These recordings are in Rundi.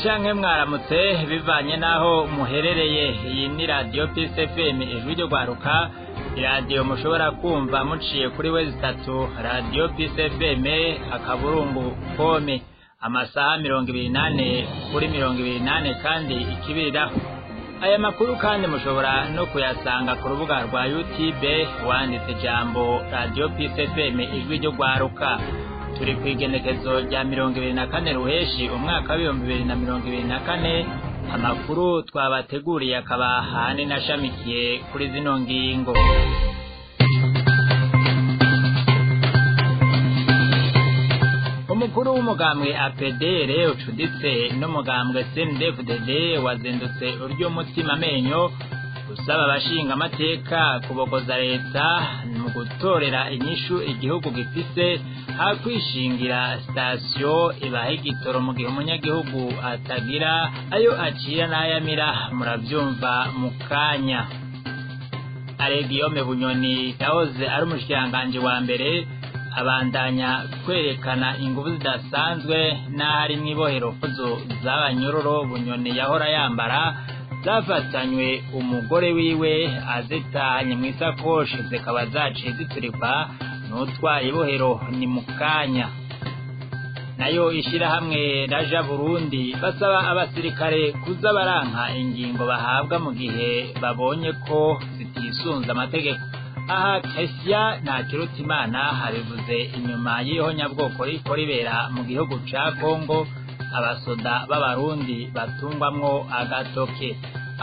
canke mwaramutse bivanye naho muherereye. Iyi ni Radio Peace FM ijwi ryo gwaruka, radio mushobora kumva muciye kuri wezi 3 Radio Peace FM akaburungu.com, amasaha 28 kuri 28 kandi ikibiriraho. Aya makuru kandi mushobora no kuyasanga ku rubuga rwa YouTube wanditse jambo Radio Peace FM ijwi ryo gwaruka. Turi kwigenekezo rya 24 ruheshi umwaka wa 2024. Amakuru twabateguriye akaba hane nashamikiye kuri zino ngingo. Umukuru w'umugambwe APDR ucuditse n'umugambwe CNDD-FDD wazindutse uryo mutima menyo usaba abashinga amateka kubogoza leta mu gutorera inyishu igihugu gifise hakwishingira station ibahe igitoro mu gihe umunyagihugu atagira ayo acira n'ayamira. Muravyumva mukanya. Guillaume Bunyoni yahoze ari umushikiranganje wa mbere abandanya kwerekana ingufu zidasanzwe n'ahari mwibohero z'abanyororo. Bunyoni yahora yambara zafatanywe umugore wiwe azitahanye mwisakoshi zikaba zaciye ziturikwa n'utwaye ibohero ni mukanya. Nayo ishirahamwe Raja Burundi basaba abasirikare kuza baranka ingingo bahabwa mu gihe babonye ko zitisunza amategeko. Aha Kesia Ntakirutimana habivuze inyuma y'ihonyabwoko riko ribera mu gihugu ca Kongo, abasoda b'abarundi batungwamwo agatoke.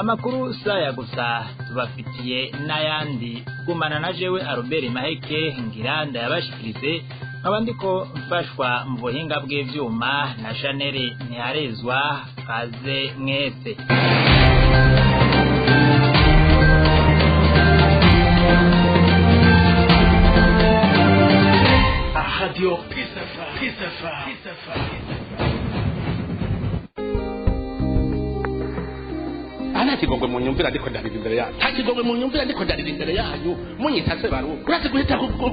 Amakuru saya gusa tubafitiye n'ayandi. Gumana na jewe Albert Maheke ngiranda yabashikirize, nkabandiko mfashwa mu buhinga bw'ivyuma na Chanel Ntiharezwa. Kaze mwese. Radio Peace FM. Ana kigongwe mu nyumvira ndiko ndarira imbere yayo. Takigongwe mu nyumvira ndiko ndarira imbere yayo. Munyitase baru. Urase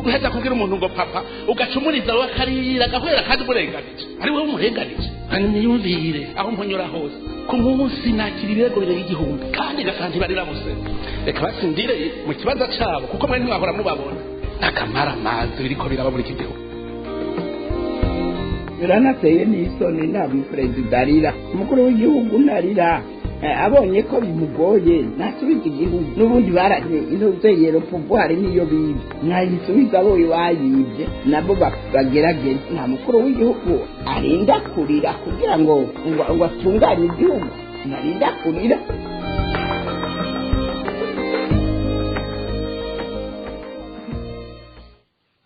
guheta kugira umuntu ngo papa ugacumuriza wa karira gahwera kandi murenganije. Ari wowe umurenganije. Ani niyumvire aho mponyora hose. Ku munsi nakiribego bire y'igihumbi kandi gasanti barira bose. Reka basindire mu kibanza cabo kuko mwe ntimwahora mubabona. Akamara amazi biriko biraba muri kigihugu. Biranateye n'isoni nabi Perezida arira, umukuru w'igihugu narira. Abonye ko bimugoye nasubiza igihugu n'ubundi baranye inozeyero pouvoir niyo bibi nayisubiza abo bayibye nabo bagerageza. Nta mukuru w'igihugu arinda kurira kugira ngo atunganye igihugu, narinda kurira.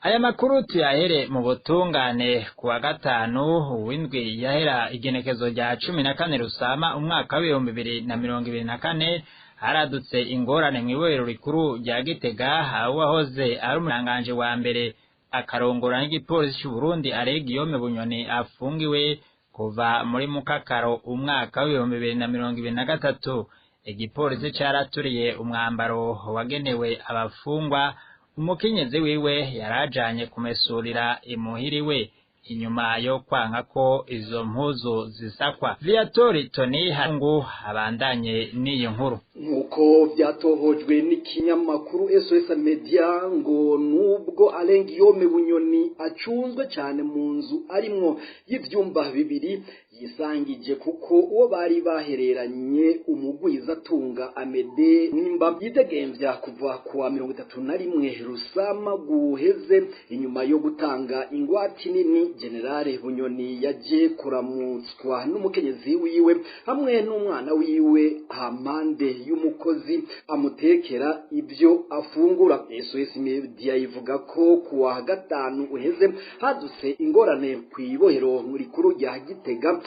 Aya makuru tuyahere mu butungane kuwa gatanu w'indwi yahera igenekezo rya 14 Rusama umwaka wa 2024 haradutse ingorane mwibohero rikuru rya Gitega, aho wahoze ari umuranganje wa mbere akarongora n'igipolisi cy'u Burundi Guillaume Bunyoni afungiwe kuva muri Mukakaro umwaka wa 2023. Igipolisi caraturiye umwambaro wagenewe abafungwa umukenyezi wiwe yarajanye kumesurira imuhiriwe inyuma yo kwanka ko izo mpuzu zisakwa. Viatori Tony Hangu abandanye n'iyo nkuru. Nuko byatohojwe n'ikinyamakuru SOS Media ngo nubwo Guillaume Bunyoni acunzwe cyane mu nzu arimwo y'ivyumba bibiri yisangije kuko uwo bari bahereranye umugwiza tunga Amede nimba yidegemvya kuva kuwa 31 Rusama guheze inyuma yo gutanga ingwati nini. Generale Bunyoni yaje kuramutswa n'umukenyezi wiwe hamwe n'umwana wiwe hamande y'umukozi amutekera ibyo afungura. SOS Media ivuga ko kuwa gatanu uheze hadutse ingorane kwibohero rikuru rya Gitega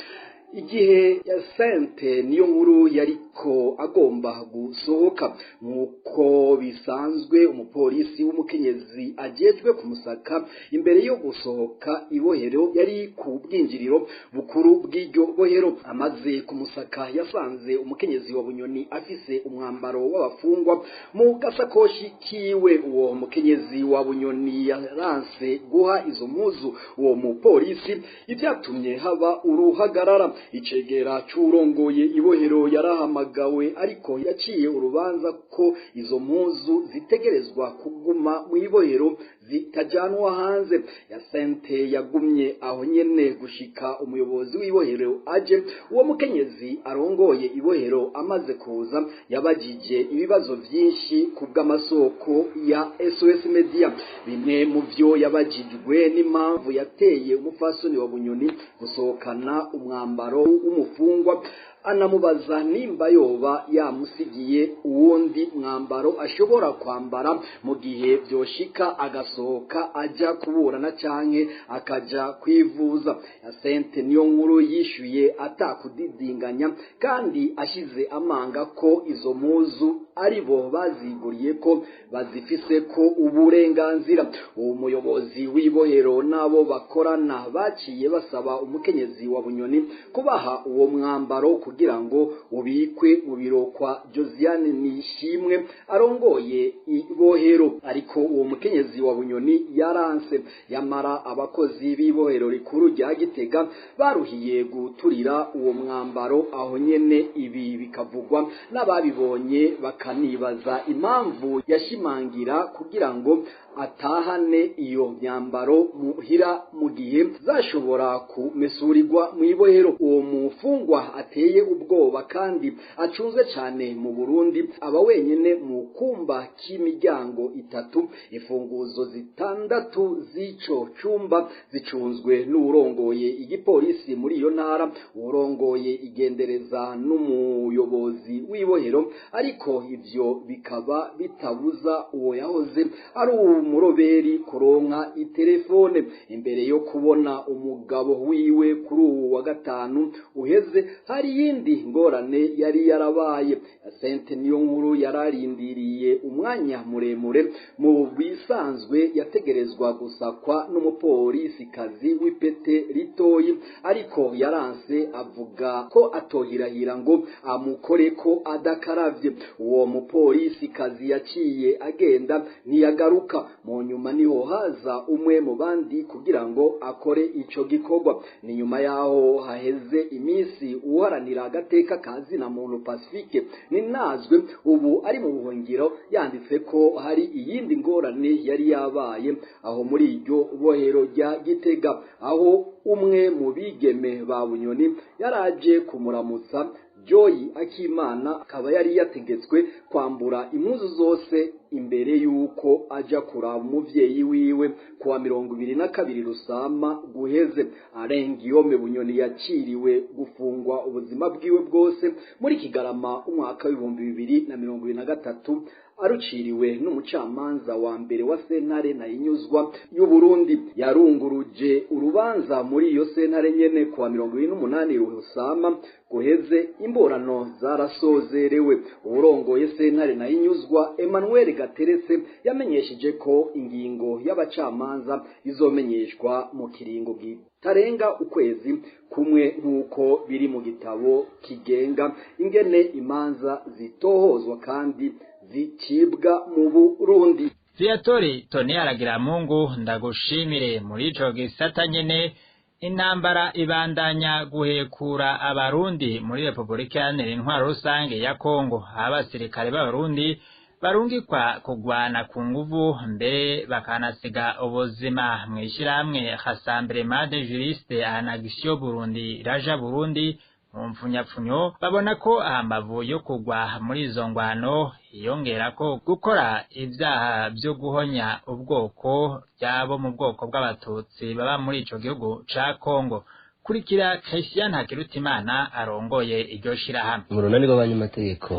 igihe ya Sente niyo nkuru yariko agomba gusohoka. Nkuko bisanzwe umupolisi w'umukenyezi ajejwe kumusaka imbere yo gusohoka ibohero yari ku bwinjiriro bukuru bw'iryo bohero. Amaze kumusaka yasanze umukenyezi wa Bunyoni afise umwambaro w'abafungwa mu gasakoshi kiwe. Uwo mukenyezi wa Bunyoni yaranse guha izo mpuzu uwo mupolisi, ivyatumye haba uruhagarara. icegera c'urongoye ibohero yarahamagawe ariko yaciye urubanza ko izo mpuzu zitegerezwa kuguma mu ibohero zitajanwa hanze. Yasente yagumye aho nyene gushika umuyobozi w'ibohero aje. Uwo mukenyezi arongoye ibohero amaze kuza yabajije ibibazo vyinshi kubw'amasoko ya SOS Media. Bimwe mu vyo yabajijwe n'impamvu yateye umufasoni wa Bunyoni gusohokana umwambaro w'umufungwa, anamubaza nimba yoba yamusigiye uwundi mwambaro ashobora kwambara mu gihe vyoshika agasohoka aja kuburana canke akaja kwivuza. Yasente niyo nkuru yishuye atakudidinganya kandi ashize amanga ko izo mpuzu aribo baziguriye ko bazifise ko uburenganzira. Uwo muyobozi w'ibohero nabo bakorana baciye basaba umukenyezi wa Bunyoni kubaha uwo mwambaro kugira ngo ubikwe mu biro kwa Josiane Nishimwe arongoye ibohero, ariko uwo mukenyezi wa Bunyoni yaranse. Yamara abakozi b'ibohero rikuru rya Gitega baruhiye guturira uwo mwambaro aho nyene. Ibi bikavugwa n'ababibonye bakanibaza impamvu yashimangira kugira ngo atahane iyo myambaro muhira mu gihe zashobora kumesurirwa mu ibohero. Uwo mufungwa ateye ubwoba kandi acunzwe cyane mu Burundi, aba wenyene mu kumba k'imiryango itatu. Imfunguzo zitandatu z'ico cumba zicunzwe n'urongoye igipolisi muri iyo ntara, urongoye igendereza n'umuyobozi w'ibohero, ariko ivyo bikaba bitabuza uwo yahoze ari umuroberi kuronka itelefone. Imbere yo kubona umugabo wiwe kuri uwo wa gatanu uheze, hari yindi ngorane yari yarabaye. Yasente niyo nkuru yararindiriye umwanya muremure. Mu bisanzwe yategerezwa gusakwa n'umupolisi kazi w'ipete ritoyi, ariko yaranse avuga ko atohirahira ngo amukore ko adakaravye. Uwo mupolisi kazi yaciye agenda ntiyagaruka. Mu nyuma niho haza umwe mu bandi kugira ngo akore ico gikorwa. Ni nyuma yaho haheze imisi uharanira agateka kazi na muntu Pacifique Ninazwe ubu ari mu buhungiro yanditse ko hari iyindi ngorane yari yabaye aho muri iryo bohero rya Gitega, aho umwe mu bigeme ba Bunyoni yaraje kumuramutsa. Joy Akimana akaba yari yategetswe kwambura impuzu zose imbere yuko aja kuraba umuvyeyi wiwe kuwa 22 Rusama guheze. Alengiyome Bunyoni yaciriwe gufungwa ubuzima bwiwe bwose muri Kigarama umwaka w'2023 aruciriwe n'umucamanza wa mbere wa sentare na inyuzwa y'u Burundi. Yarunguruje urubanza muri iyo sentare nyene kuwa 28 Rusama guheze. Imborano zarasozerewe. Urongoye sentare na inyuzwa Emmanuel Gateretse yamenyesheje ko ingingo y'abacamanza izomenyeshwa mu kiringo tarenga ukwezi kumwe nk'uko biri mu gitabo kigenga ingene imanza zitohozwa kandi zicibwa mu Burundi. Viatori Tone Aragiramungu, ndagushimire. Muri ico gisata nyene intambara ibandanya guhekura abarundi muri Republika Iharanira Intwaro Rusange ya Kongo. Abasirikare b'abarundi barungikwa kugwana ku nguvu, mbere bakanasiga ubuzima mw'ishirahamwe Rassemblement des Juristes en Action Burundi Raja Burundi. Mumfunyapfunyo babona ko ambavu yo kugwa muri izo ngwano yongera ko gukora ivyaha byo guhonya ubwoko byabo mu bwoko bw'abatutsi baba muri ico gihugu ca Kongo. Kurikira Christian Hakirutimana arongoye iryo shirahamwe. Mu runani rw'abanyamategeko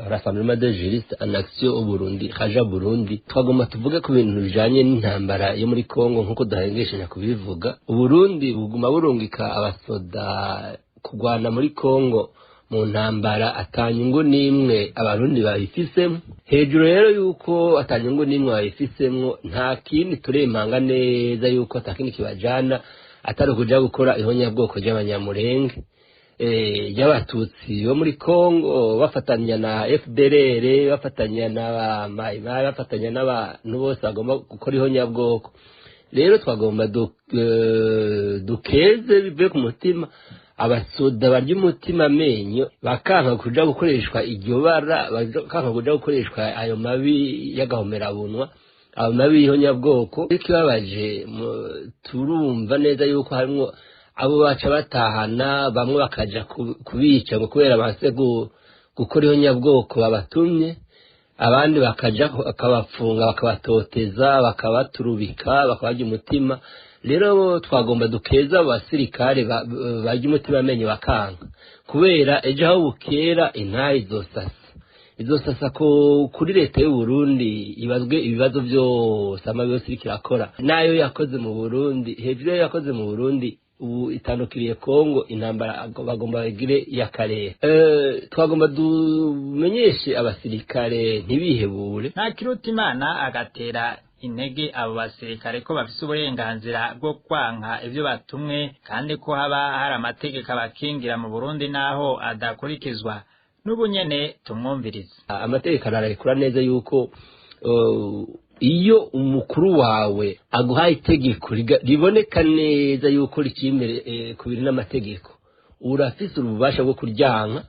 Rassemblement des Juristes en Action Burundi Raja Burundi, twagomba tuvuge ku bintu bijanye n'intambara yo muri Kongo nkuko duhengeshanya kubivuga. Uburundi buguma burungika abasoda kugwana muri Kongo mu ntambara atanyungu nimwe abarundi babifisemo. Hejuru rero yuko atanyungu nimwe babifisemo, nta kindi turemanga neza yuko atakindi kibajana atari kuja gukora ihonyabwoko ry'abanyamurenge y'abatutsi bo muri Kongo, bafatanya na FDLR, bafatanya n'abamayimayi, bafatanya n'abantu bose bagomba gukora ihonyabwoko. Rero twagomba dukeze bive ku mutima abasoda barya umutima amenyo bakanka kuja gukoreshwa iryo bara bakanka kuja gukoreshwa ayo mabi y'agahomerabunwa abo mabi y'ihonyabwoko ikibabaje turumva neza yuko harimo abo baca batahana bamwe bakaja kubica ngo kubera base gukora ihonyabwoko babatumye abandi bakaja akabafunga bakabatoteza bakabaturubika bakabarya umutima rero twagomba dukeza abasirikare barya umutima amenyo bakanka kubera ejo aho bukera intayi izosasa ko kuri leta y'u Burundi ibazwe ibibazo byose amabi yose iriko irakora nayo yakoze mu Burundi hejuru yayo yakoze mu Burundi ubu itandukiriye Kongo intambara bagomba bagire y'akarere twagomba dumenyeshe abasirikare ntibihebure nta Kirutimana agatera intege abo basirikare ko bafise uburenganzira bwo kwanka ivyo batumwe kandi ko haba hari amategeko abakingira mu Burundi naho adakurikizwa n'ubunyene tumwumviriza amategeko ararekura neza yuko iyo umukuru wawe aguhaye itegeko riboneka neza yuko rikimbere kubiri n'amategeko urafise ububasha bwo kuryanka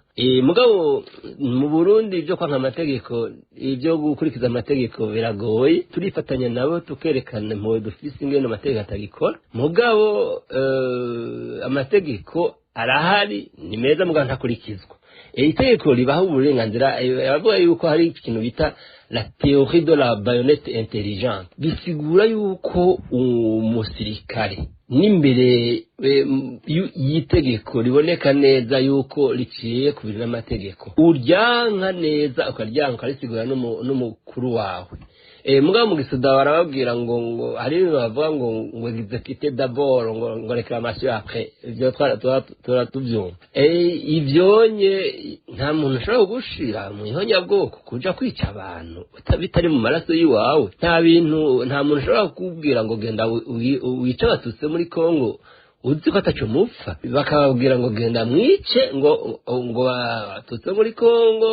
mugabo mu Burundi byo kwanka amategeko ibyo gukurikiza amategeko biragoye turifatanya nabo tukerekana mpo dufise ingene amategeko atagikora mugabo amategeko arahari ni meza mugabo ntakurikizwa itegeko ribaho uburenganzira abavuga yuko hari ikintu bita la théorie de la baïonnette intelligente bisigura yuko umusirikare n'imbere y'itegeko riboneka neza yuko riciye kubiri n'amategeko uryanka neza ukaryanka ukarisigura n'umukuru wawe mugabo mu gisoda barababwira ngo hari ibintu bavuga ngo exécuter d'abord ngo réclamation après ibyo turatubyumva ivyonye nta muntu ushobora gushira mu ihonyabwoko kuja kwica abantu bitari mu maraso yiwawe nta muntu ushobora kubwira ngo genda wica abatutsi muri Kongo uzi ko ataco mupfa bakababwira ngo genda mwice ngo abatutsi muri Kongo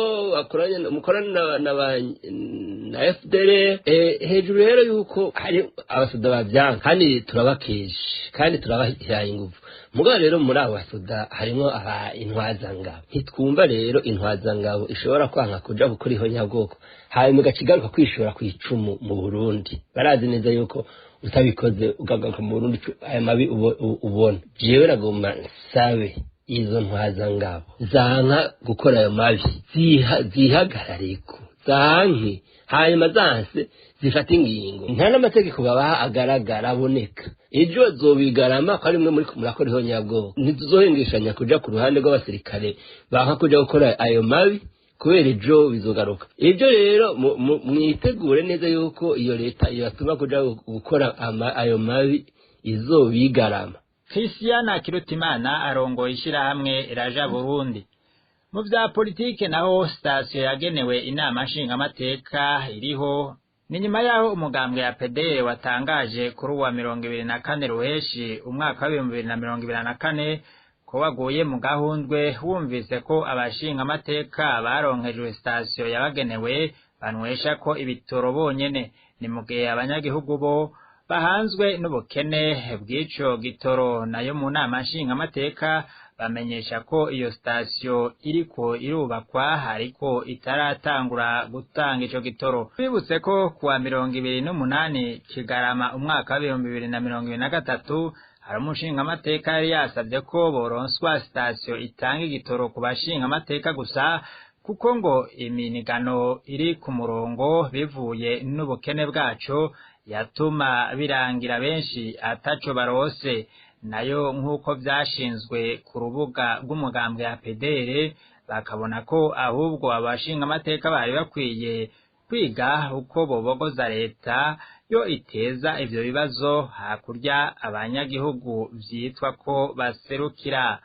mukorana na FDL hejuru rero yuko hari abasoda bavyanka kandi turabakeje kandi turabahihaye ingufu mugabo rero muri abo basoda harimo intwazangabo ntitwumva rero intwazangabo ishobora kwanka kuja gukora ihonyabwoko hanyuma gacigaruka kwishora ku icumu mu Burundi barazi neza yuko utabikoze ugagaruka mu Burundi aya mabi ubona jewe ragomba sabe izo ntwazangabo zanka gukora ayo mabi zihagarariko zanke hanyuma zanse zifata ingingo nta n'amategeko babaha agaragara aboneka ejo zobigarama ko ari mwe muri murakora ihonyabwoko ntituzohengeshanya kuja ku ruhande rw'abasirikare banka kuja gukora ayo mabi kubera ejo bizogaruka ibyo rero mwitegure neza yuko iyo leta ibatuma kuja gukora ayo mabi izobigarama Christiana Kirutimana arongoye ishirahamwe Raja Burundi mu vya politike naho station yagenewe inama nshingamateka iriho ni nyuma yaho umugambwe ya PDR watangaje kuri wa 24 ruheshi umwaka wa 2024 ko waguye mu gahundwe wumvise ko abashinga amateka baronkejwe station yabagenewe banwesha ko ibitoro bonyene ni mugihe abanyagihugu bo bahanzwe n'ubukene bw'ico gitoro nayo mu nama nshinga amateka bamenyesha ko iyo station iriko irubakwa ariko itaratangura gutanga ico gitoro bibutse ko kuwa 28 Kigarama umwaka wa 2023 hari umushinga amateka yari yasabye ko boronswa station itanga igitoro ku bashinga amateka gusa kuko ngo iminigano iri ku murongo bivuye n'ubukene bwaco yatuma birangira benshi ataco barose nayo nk'uko vyashinzwe ku rubuga rw'umugambwe ya PDR bakabona ko ahubwo abashinga amateka bari bakwiye kwiga uko bobogoza leta yo iteza ivyo bibazo hakurya abanyagihugu vyitwa ko baserukira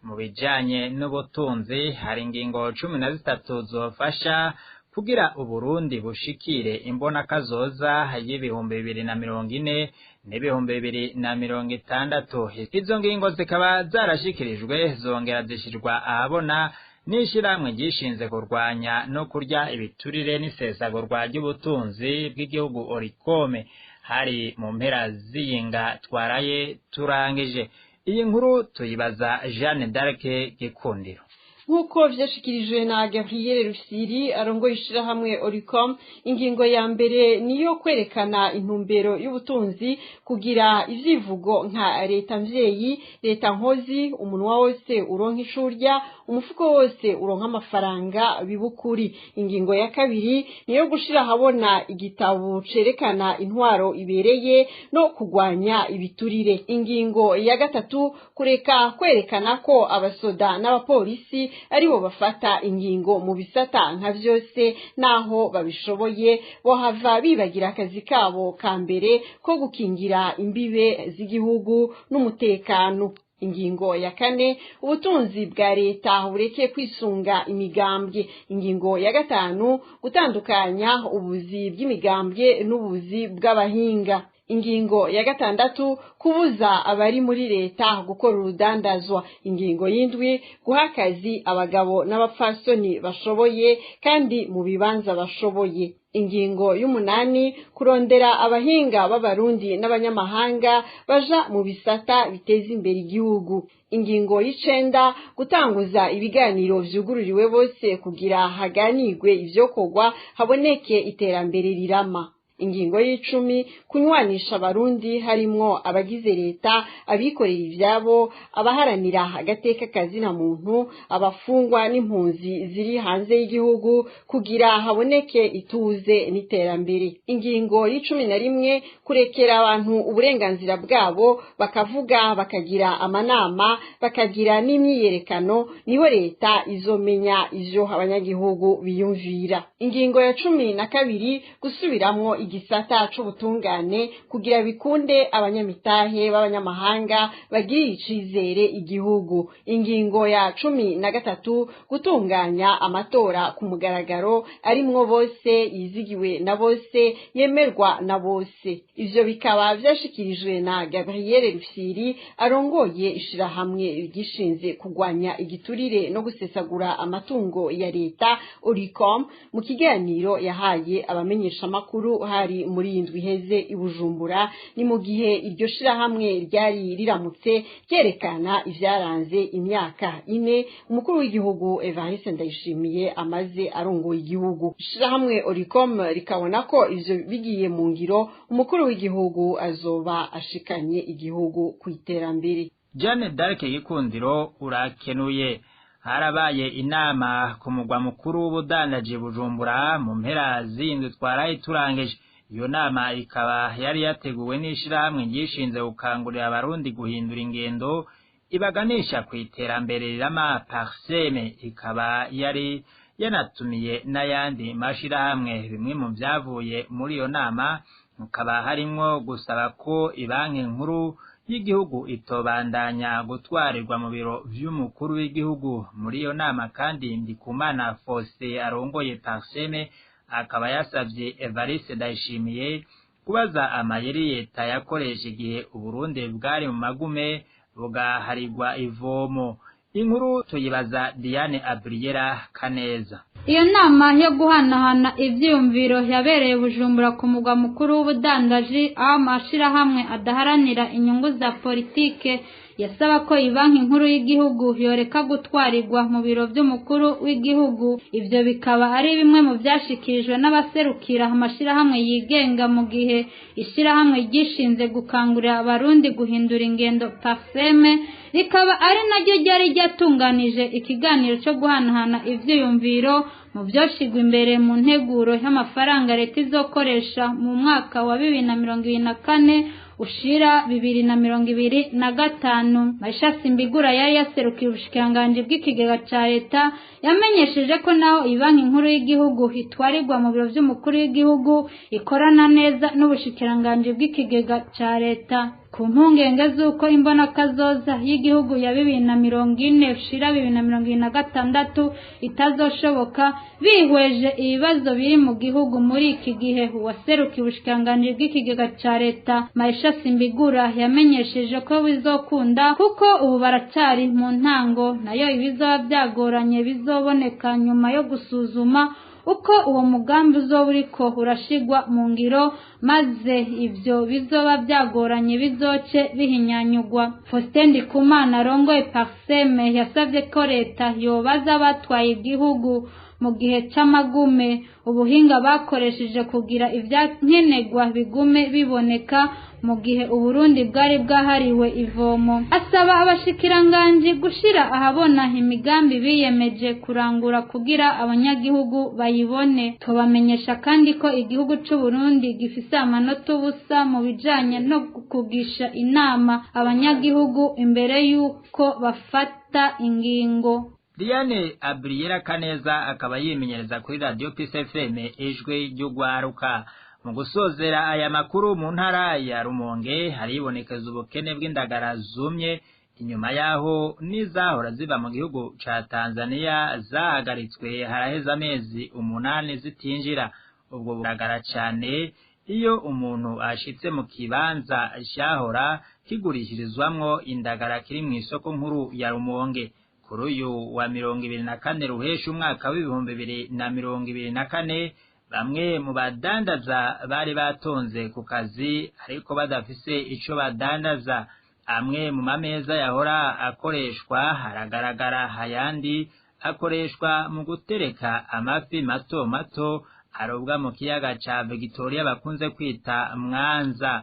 mu bijanye n'ubutunzi hari ingingo 13 zofasha kugira Uburundi bushikire imbona kazoza y'ibihumbi 2040 n'ibihumbi 2060 izo ngingo zikaba zarashikirijwe zongera zishirwa ahabona n'ishiramwe gishinze kurwanya no kurya ibiturire n'isesagurwa ry'ubutunzi bw'igihugu Orikome hari mu mpera ziyinga twaraye turangije iyi nkuru tuyibaza Jeanne d'Arc Gikundiro. nk'uko vyashikirijwe na Gabriel Rufyiri arongoye ishirahamwe Oricom, ingingo ya mbere niyo kwerekana intumbero y'ubutunzi kugira ivyivugo nka leta mvyeyi, leta nkozi, umunwa wose uronka icurya, umufuko wose uronka amafaranga bibukuri. Ingingo ya kabiri niyo gushira habona igitabo cerekana intwaro ibereye no kugwanya ibiturire. Ingingo ya gatatu kureka kwerekana ko abasoda n'abapolisi aribo bafata ingingo mu bisata nka vyose, naho babishoboye bohava bibagira akazi kabo ka mbere ko gukingira imbibe z'igihugu n'umutekano. Ingingo ya kane ubutunzi bwa leta bureke kwisunga imigambwe. Ingingo ya gatanu gutandukanya ubuzi bw'imigambwe n'ubuzi bw'abahinga. Ingingo ya gatandatu kubuza abari muri leta gukora urudandazwa. Ingingo y'indwi guha akazi abagabo n'abapfasoni bashoboye kandi mu bibanza bashoboye. Ingingo y'umunani kurondera abahinga b'abarundi n'abanyamahanga baja mu bisata biteza imbere igihugu. Ingingo y'icenda gutanguza ibiganiro vyugururiwe bose kugira haganirwe ivyokorwa haboneke iterambere rirama. Ingingo y'icumi kunywanisha abarundi harimwo abagize leta, abikorera ivyabo, abaharanira agateka kazina muntu, abafungwa n'impunzi ziri hanze y'igihugu kugira haboneke ituze n'iterambere. Ingingo y'icumi na rimwe kurekera abantu uburenganzira bwabo bakavuga, bakagira amanama, bakagira n'imyiyerekano, niho leta izomenya ivyo abanyagihugu biyumvira. Ingingo ya cumi na kabiri gusubiramwo igisata c'ubutungane kugira bikunde abanyamitahe b'abanyamahanga bagirira icizere igihugu. Ingingo ya cumi na gatatu gutunganya amatora ku mugaragaro arimwo bose, yizigiwe na bose, yemerwa na bose. Ivyo bikaba vyashikirijwe na Gabriel Rufyiri arongoye ishirahamwe gishinze kugwanya igiturire no gusesagura amatungo ya leta Oricom mu kiganiro yahaye abamenyesha makuru hari muri indwi iheze i Bujumbura. Ni mu gihe iryo shirahamwe ryari riramutse ryerekana ivyaranze imyaka 4 umukuru w'igihugu Evariste Ndayishimiye amaze arongoye igihugu. Ishirahamwe Oricom rikabona ko ivyo bigiye mu ngiro umukuru w'igihugu azoba ashikanye igihugu ku iterambere. Jeanne d'Arc Gikundiro urakenuye. Harabaye inama ku mugwa mukuru w'ubudandaji Bujumbura mu mpera z'indwi twaraye turangeje. Iyo nama ikaba yari yateguwe n'ishirahamwe gishinze gukangurira abarundi guhindura ingendo ibaganisha ku iterambere rirama Parseme. Ikaba yari yanatumiye n'ayandi mashirahamwe. Bimwe mu vyavuye muri iyo nama ukaba harimwo gusaba ko ibanki nkuru y'igihugu itobandanya gutwarirwa mu biro vy'umukuru w'igihugu. Muri iyo nama kandi Ndikumana Faustin arongoye Parseme akaba yasavye Evariste Ndayishimiye kubaza amayeri leta yakoresha igihe Uburundi bwari mu magume bugaharirwa ivomo. Inkuru tuyibaza Diane Abriera Kaneza. Iyo nama yo guhanahana ivyiyumviro yabereye Bujumbura ku mugwa mukuru w'ubudandaji, aho amashirahamwe adaharanira inyungu za politike yasaba ko ibanki nkuru y'igihugu yoreka gutwarirwa mu biro vy'umukuru w'igihugu. Ivyo bikaba ari bimwe mu vyashikirijwe n'abaserukira amashirahamwe yigenga, mu gihe ishirahamwe gishinze gukangurira abarundi guhindura ingendo Parseme rikaba ari naryo ryari ryatunganije ikiganiro cyo guhanahana ivyiyumviro mu vyoshigwa imbere mu nteguro y'amafaranga leta izokoresha mu mwaka wa 2024 ushira 2025. Maisha Simbigura yari yaserukiye ubushikiranganji bw'ikigega ca leta yamenyesheje ko naho ibanki nkuru y'igihugu hitwarirwa mu biro vy'umukuru w'igihugu ikorana neza n'ubushikiranganji bw'ikigega ca leta ku mpungenge z'uko imbona kazoza y'igihugu ya 2040 ushira 2026 itazoshoboka bihweje ibibazo biri mu gihugu muri iki gihe. Uwaserukiye ubushikiranganji bw'ikigega ca leta Maisha Simbigura yamenyesheje ko bizokunda kuko ubu baracari mu ntango, nayo ibizoba byagoranye bizoboneka nyuma yo gusuzuma uko uwo mugambi uzoba uriko urashigwa mu ngiro maze ivyo bizoba byagoranye bizoce bihinyanyugwa. Faustin Ndikumana arongoye Parseme yasavye ko leta yobaza batwaye igihugu mu gihe c'amagume ubuhinga bakoresheje kugira ivyankenerwa bigume biboneka mu gihe Uburundi bwari bwahariwe ivomo. Asaba abashikiranganji gushira ahabona imigambi biyemeje kurangura kugira abanyagihugu bayibone. Tubamenyesha kandi ko igihugu c'u Burundi gifise amanota ubusa mu bijanye no kugisha inama abanyagihugu imbere yuko bafata ingingo. Diane Abriera Kaneza akaba yimenyereza kuri Radio Peace FM ijwi ry'ugwaruka. Mu gusozera aya makuru mu ntara ya Rumonge haribonekeza ubukene bw'indagara zumye inyuma yaho n'izahora ziva mu gihugu ca Tanzania zahagaritswe haraheza amezi 8 zitinjira. Ubwo buragara cyane iyo umuntu ashitse mu kibanza cyahora kigurishirizwamwo indagara kiri mu isoko nkuru ya Rumonge. Kuri uyu wa 24 ruhesha umwaka w'2024 bamwe mu badandaza bari batonze ku kazi ariko badafise ico badandaza. Amwe mu mameza yahora akoreshwa haragaragara hayandi akoreshwa mu gutereka amafi mato mato arobwa mu kiyaga ca Victoria bakunze kwita Mwanza.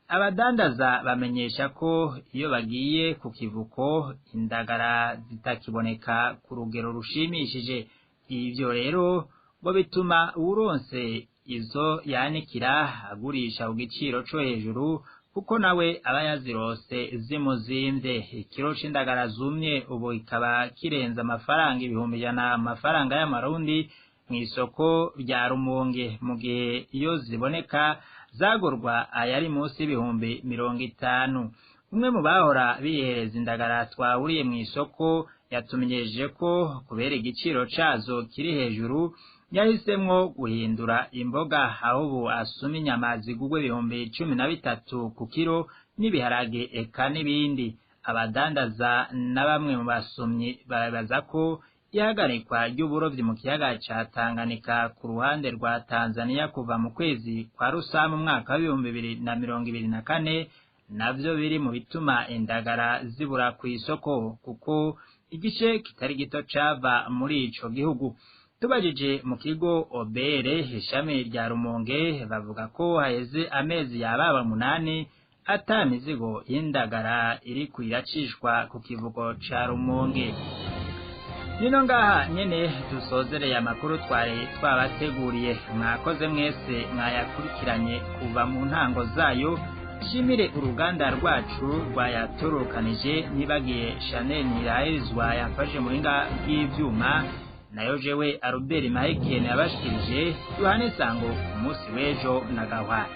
Abadandaza bamenyesha ko iyo bagiye ku kivuko indagara zitakiboneka ku rugero rushimishije. Ivyo rero bo bituma uronse izo yanikira agurisha ku giciro co hejuru kuko nawe aba yazirose zimuzimvye. Ikiro c'indagara zumye ubu ikaba kirenza amafaranga 100 amafaranga y'amarundi mu isoko rya Rumonge, mu gihe iyo ziboneka zagurwa ayari munsi y'50. Umwe mu bahora bihereza indagara twahuriye mu isoko yatumenyeje ko kubera igiciro cazo kiri hejuru yahisemwo guhindura imboga aho ubu asuma inyama zigugwe 13 ku kiro n'ibiharage eka n'ibindi. Abadandaza na bamwe mu basumyi barabaza ko ihagarikwa ry'uburovyi mu kiyaga ca Tanganyika ku ruhande rwa Tanzania kuva mu kwezi kwa Rusama umwaka wa 2024 navyo biri mu bituma indagara zibura ku isoko kuko igice kitari gito cava muri ico gihugu. Tubajije mu kigo Obere ishami rya Rumonge bavuga ko haheze amezi yababa 8 ata mizigo y'indagara iri kwiracishwa ku kivugo ca Rumonge. Nino ngaha nyene dusozereye amakuru twari twabateguriye. Mwakoze mwese mwayakurikiranye kuva mu ntango zayo. Shimire uruganda rwacu rwayaturukanije nibagiye Chanel Niraizwa yafashe muringa bw'ivyuma nayo jewe Albert Mahekene yabashikirije. Yohane Sango umunsi w'ejo na gahwana.